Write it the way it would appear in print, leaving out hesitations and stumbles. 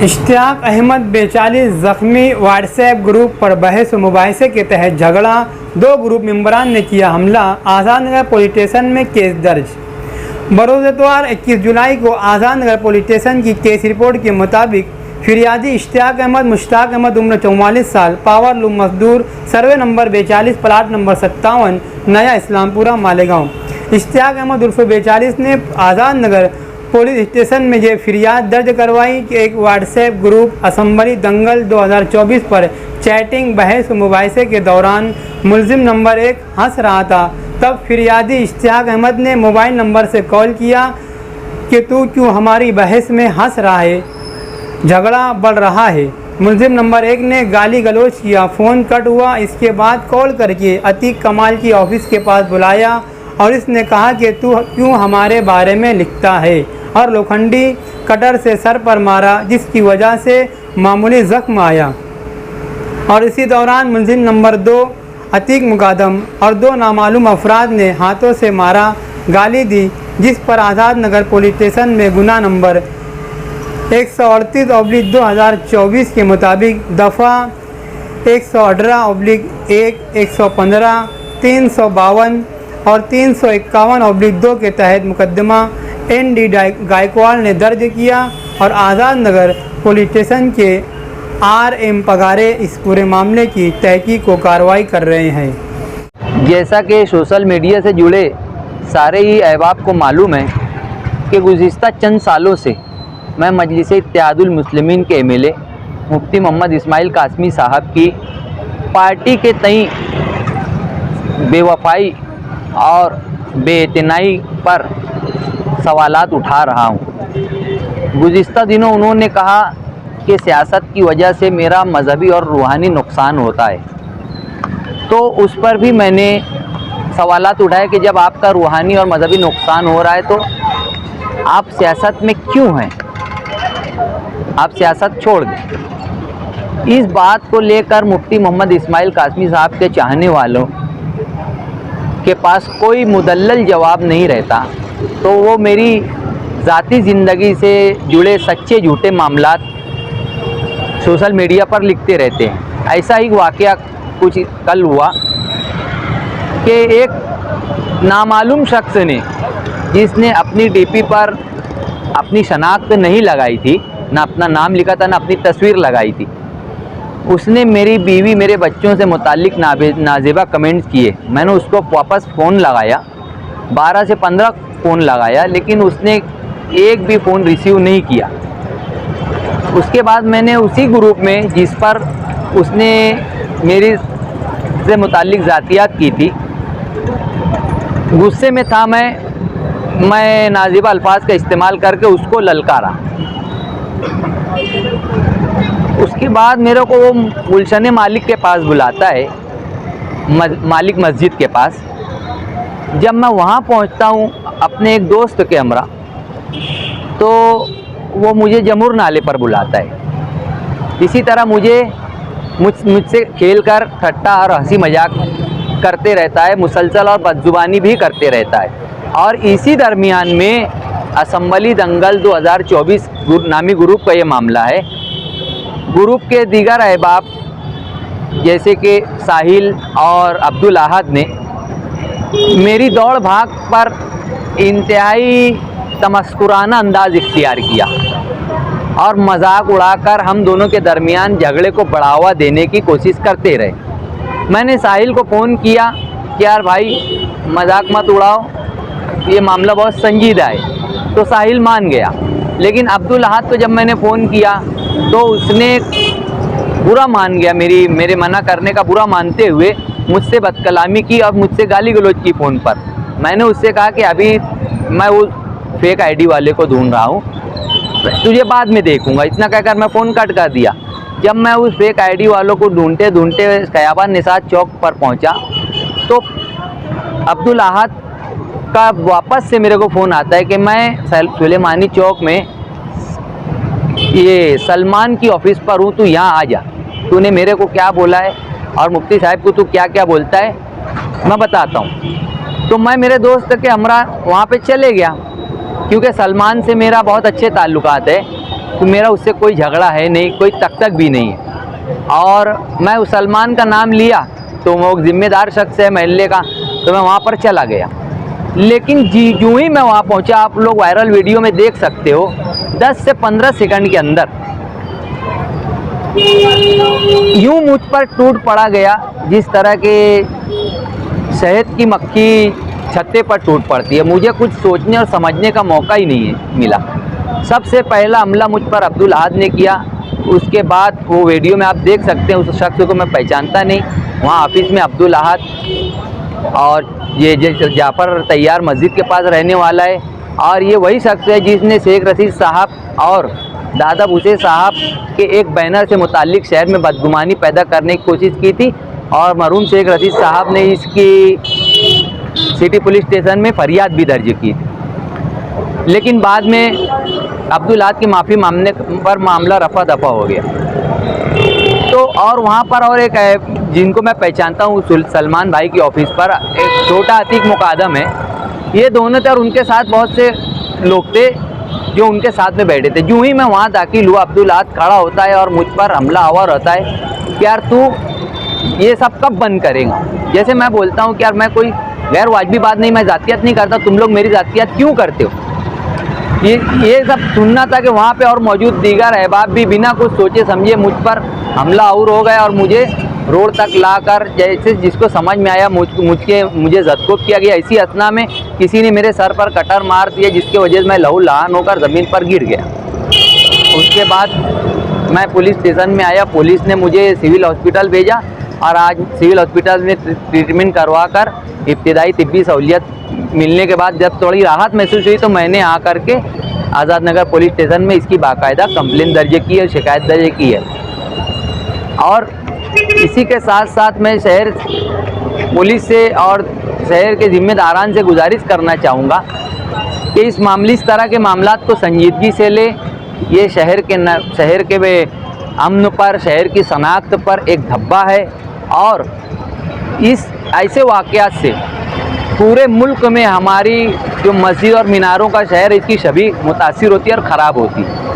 इश्तियाक अहमद बेचाली ज़ख्मी। WhatsApp group पर बहस व मुबाहिसे के तहत झगड़ा, 2 ग्रुप मेंबरान ने किया हमला। आज़ाद नगर पुलिस स्टेशन में केस दर्ज। बरोज़ इतवार 21 जुलाई को आज़ाद नगर पुलिस स्टेशन की केस रिपोर्ट के मुताबिक फिरियादी इश्तियाक अहमद मुश्ताक अहमद उम्र 44 साल, पावर लूम मजदूर, सर्वे नंबर 42, प्लाट नंबर 57, नया इस्लामपुरा मालेगांव। इश्तियाक अहमद उर्फ 42 ने आज़ाद नगर पुलिस स्टेशन में ये फिरियाद दर्ज करवाई कि एक व्हाट्सएप ग्रुप असम्बली दंगल 2024 पर चैटिंग, बहस व मुबाहिसे के दौरान मुलजिम नंबर 1 हंस रहा था। तब फिरियादी इश्तियाक अहमद ने मोबाइल नंबर से कॉल किया कि तू क्यों हमारी बहस में हंस रहा है, झगड़ा बढ़ रहा है। मुलजिम नंबर 1 ने गाली गलौज किया। फ़ोन कट हुआ। इसके बाद कॉल करके अतीक कमाल की ऑफिस के पास बुलाया और इसने कहा कि तू क्यों हमारे बारे में लिखता है, और लोखंडी कटर से सर पर मारा, जिसकी वजह से मामूली ज़ख्म आया। और इसी दौरान मुलजिम नंबर 2 अतीक मुकादम और 2 नामालूम अफराद ने हाथों से मारा, गाली दी, जिस पर आज़ाद नगर पुलिस स्टेशन में गुना नंबर 138/2024 के मुताबिक दफ़ा 118/1, 115, 352 और 351/2 के तहत मुकदमा ND गायकवाड़ ने दर्ज किया और आज़ाद नगर पुलिस स्टेशन के RM पगारे इस पूरे मामले की तहकीक को कार्रवाई कर रहे हैं। जैसा कि सोशल मीडिया से जुड़े सारे ही अहबाब को मालूम है कि गुज़िस्ता चंद सालों से मैं मजलिस इत्तेहादुल मुस्लिमीन के MLA मुफ्ती मोहम्मद इस्माइल कासमी साहब की पार्टी के तई बेवफाई और बेइतनाई पर सवालात उठा रहा हूँ। गुज़िस्ता दिनों उन्होंने कहा कि सियासत की वजह से मेरा मजहबी और रूहानी नुकसान होता है, तो उस पर भी मैंने सवालात उठाए कि जब आपका रूहानी और मजहबी नुकसान हो रहा है तो आप सियासत में क्यों हैं, आप सियासत छोड़ दें। इस बात को लेकर मुफ्ती मोहम्मद इस्माइल कासमी साहब के चाहने वालों के पास कोई मुदल्लल जवाब नहीं रहता, तो वो मेरी ज़ाती ज़िंदगी से जुड़े सच्चे झूठे मामलात सोशल मीडिया पर लिखते रहते हैं। ऐसा ही वाक़या कुछ कल हुआ कि एक नामालूम शख्स ने, जिसने अपनी DP पर अपनी शनाख्त नहीं लगाई थी, ना अपना नाम लिखा था, ना अपनी तस्वीर लगाई थी, उसने मेरी बीवी, मेरे बच्चों से मुताल्लिक नाजेबा कमेंट्स किए। मैंने उसको वापस फ़ोन लगाया, 12 से 15 फ़ोन लगाया, लेकिन उसने एक भी फ़ोन रिसीव नहीं किया। उसके बाद मैंने उसी ग्रुप में जिस पर उसने मेरी से मुताल्लिक ज़ातियात की थी, गुस्से में था मैं नाजिबा अल्फाज का इस्तेमाल करके उसको ललकारा। उसके बाद मेरे को वो गुलशन मालिक के पास बुलाता है, मालिक मस्जिद के पास। जब मैं वहाँ पहुँचता हूँ अपने एक दोस्त के हमरा, तो वो मुझे जमुर नाले पर बुलाता है। इसी तरह मुझसे खेल कर ठट्टा और हंसी मजाक करते रहता है, मुसलसल और बदजुबानी भी करते रहता है। और इसी दरमियान में असम्बली दंगल 2024 नामी ग्रुप का ये मामला है। ग्रुप के दीगर अहबाब जैसे कि साहिल और अब्दुल अहद ने मेरी दौड़ भाग पर इंतहाई तमस्कुराना अंदाज़ इख्तियार किया और मजाक उड़ाकर हम दोनों के दरमियान झगड़े को बढ़ावा देने की कोशिश करते रहे। मैंने साहिल को फ़ोन किया कि यार भाई मजाक मत उड़ाओ, ये मामला बहुत संजीदा है, तो साहिल मान गया। लेकिन अब्दुल अहद को जब मैंने फ़ोन किया तो उसने बुरा मान गया, मेरे मना करने का बुरा मानते हुए मुझसे बदकलामी की और मुझसे गाली गलौज की फ़ोन पर। मैंने उससे कहा कि अभी मैं वो फेक ID वाले को ढूंढ रहा हूँ, तुझे बाद में देखूँगा। इतना कहकर मैं फ़ोन कट कर दिया। जब मैं उस फेक ID वालों को ढूंढते ढूंढते खयाबान निसात चौक पर पहुँचा तो अब्दुल अहद का वापस से मेरे को फ़ोन आता है कि मैं सुलेमानी चौक में ये सलमान की ऑफ़िस पर हूँ, तू यहाँ आ जा, तूने मेरे को क्या बोला है और मुफ्ती साहब को तू क्या क्या बोलता है मैं बताता हूँ। तो मैं मेरे दोस्त के हमरा वहाँ पे चले गया, क्योंकि सलमान से मेरा बहुत अच्छे ताल्लुकात है तो मेरा उससे कोई झगड़ा है नहीं, कोई तक भी नहीं है। और मैं उस सलमान का नाम लिया तो वो जिम्मेदार शख्स है महल्ले का, तो मैं वहाँ पर चला गया। लेकिन यूँ ही मैं वहाँ पहुँचा, आप लोग वायरल वीडियो में देख सकते हो, 10 से 15 सेकंड के अंदर यूँ मुझ पर टूट पड़ा गया जिस तरह के शहद की मक्खी छत्ते पर टूट पड़ती है। मुझे कुछ सोचने और समझने का मौका ही नहीं मिला। सबसे पहला हमला मुझ पर अब्दुल अहद ने किया। उसके बाद वो वीडियो में आप देख सकते हैं, उस शख्स को मैं पहचानता नहीं। वहाँ ऑफिस में अब्दुल अहद और ये जाफ़र तैयार मस्जिद के पास रहने वाला है, और ये वही शख्स है जिसने शेख रशीद साहब और दादा भूसे साहब के एक बैनर से मुताल्लिक शहर में बदगुमानी पैदा करने की कोशिश की थी, और मरहूम शेख रशीद साहब ने इसकी सिटी पुलिस स्टेशन में फरियाद भी दर्ज की थी। लेकिन बाद में अब्दुल अहद की माफ़ी मांगने पर मामला रफा दफा हो गया। तो और वहाँ पर और एक जिनको मैं पहचानता हूँ, सलमान भाई की ऑफिस पर एक छोटा अतीक मुकादम है। ये दोनों थे और उनके साथ बहुत से लोग थे जो उनके साथ में बैठे थे। यूँ ही मैं वहाँ दाखिल हुआ, अब्दुल अहद खड़ा होता है और मुझ पर हमला आवर होता है कि यार तू ये सब कब बंद करेगा। जैसे मैं बोलता हूँ कि यार मैं कोई गैर वाजबी बात नहीं, मैं जातियत नहीं करता, तुम लोग मेरी जातियत क्यों करते हो। ये सब सुनना था कि वहाँ पे और मौजूद दीगर अहबाब भी बिना कुछ सोचे समझे मुझ पर हमला आवर हो गया और मुझे रोड तक लाकर, जैसे जिसको समझ में आया मुझे ज़दकोब किया गया। इसी असना में किसी ने मेरे सर पर कटर मार दिया, जिसकी वजह से मैं लहू लहान होकर ज़मीन पर गिर गया। उसके बाद मैं पुलिस स्टेशन में आया, पुलिस ने मुझे सिविल हॉस्पिटल भेजा और आज सिविल हॉस्पिटल में ट्रीटमेंट करवा कर इब्तिदाई तिब्बी सहूलियत मिलने के बाद जब थोड़ी राहत महसूस हुई तो मैंने आ करके आज़ाद नगर पुलिस स्टेशन में इसकी बाकायदा कंप्लेन दर्ज की है, शिकायत दर्ज की है। और इसी के साथ साथ मैं शहर पुलिस से और शहर के ज़िम्मेदारान से गुजारिश करना चाहूँगा कि इस तरह के मामलात को संजीदगी से ले। ये शहर के वे अमन पर, शहर की शनाख्त पर एक धब्बा है, और इस ऐसे वाक़यात से पूरे मुल्क में हमारी जो मस्जिद और मीनारों का शहर है, इसकी छवि मुतासिर होती है और ख़राब होती है।